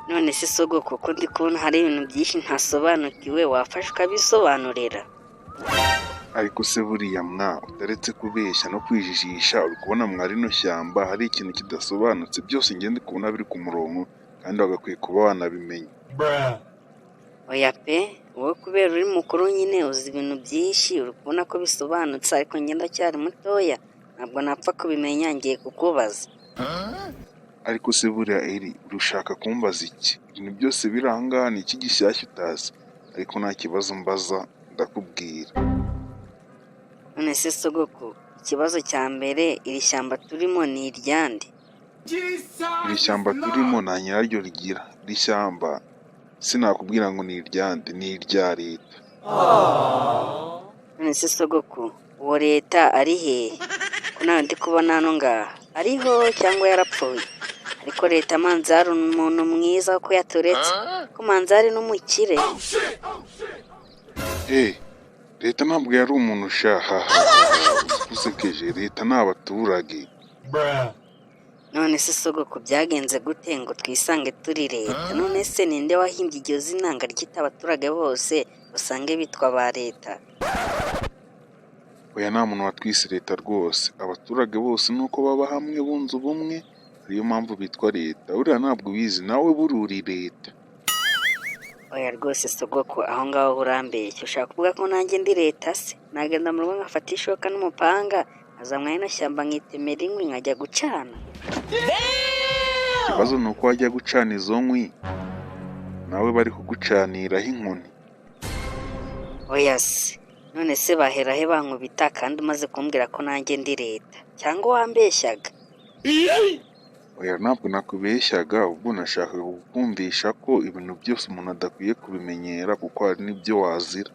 none se sogoko kuko ndi kubona hari ibintu byinshi ntasobanukiwe wafashe ukabisobanurira. ariko se buriya utaretse kubeshya no kwijijisha uri kubona mwa rino shyamba hari ikintu kidasobanutse byose ngende kubona biri ku murongo kandi wagakwiye kuba wanabimenya. Oya pe wowe kubera uri mukuru nyine uzi ibintu byinshi uri kubona ko bisobanutse ariko njye ndacyari mutoya ntabwo napfa kubimenya ngiye kukubaza. ariko se buriya eri urushaka kumbaza iki? Ibintu byose biri aha ngaha ni iki gishyashya utazi? ariko nta kibazo mbaza ndakubwira. None se sogoko ikibazo cya mbere iri shyamba turimo ni iryande? iri shyamba turimo nta nyiraryo rigira. iri shyamba sinakubwira ngo ni iryande, ni irya leta. None se sogoko uwo leta ari hehe ko nawe ndi kubona hano ngaha ariho cyangwa yarapfuye? ariko leta manzari umuntu mwiza ko yaturetse ko manzari n'umukire. leta ntabwo yari umuntu ushaha usekeje. leta ni abaturage. None se sogoko byagenze gute ngo twisange turi leta? none se ninde wahimbye iryo zina ngo ryita abaturage bose usange bitwa ba leta? oya nta muntu watwise leta rwose. abaturage bose nuko baba hamwe bunze ubumwe ariyo mpamvu bitwa leta. buriya ntabwo ubizi nawe bururi leta. Oya rwose sogoko aho ngaho urambeshya. ushaka kuvuga ko nanjye ndi leta se? nagenda mu rugo nkafata ishoka n'umupanga nkazamwa ino shyamba nkitemera inkwi nkajya gucana? ikibazo ni uko wajya gucana izo nkwi nawe bari kugucaniraho inkoni. Oya se none se bahera he bankubita kandi umaze kumbwira ko nanjye ndi leta cyangwa wambeshyaga? oya ntabwo nakubeshyaga ubwo nashakaga kukumvisha ko ibintu byose umuntu adakwiye kubimenyera kuko hari n'ibyo wazira.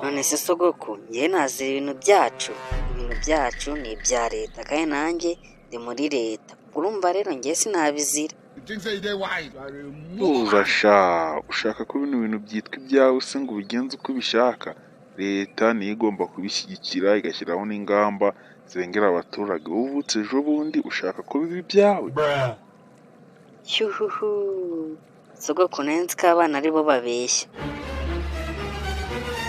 none se sogoko njye nazira ibintu byacu ni ibya leta kandi nanjye ndi muri leta. urumva rero njye sinabizira. ushaka ko bino bintu byitwa ibyawe se ngo ubigenze uko ubishaka? leta niyo igomba kubishyigikira igashyiraho n'ingamba zirengera abaturage. uvutse ejo bundi ushaka ko biba ibyawe? Cyuhuhu sogoko nzi ko abana aribo babeshya.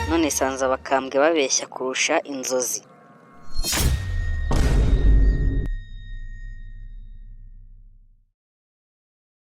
none sanze abakambwe babeshya kurusha inzozi.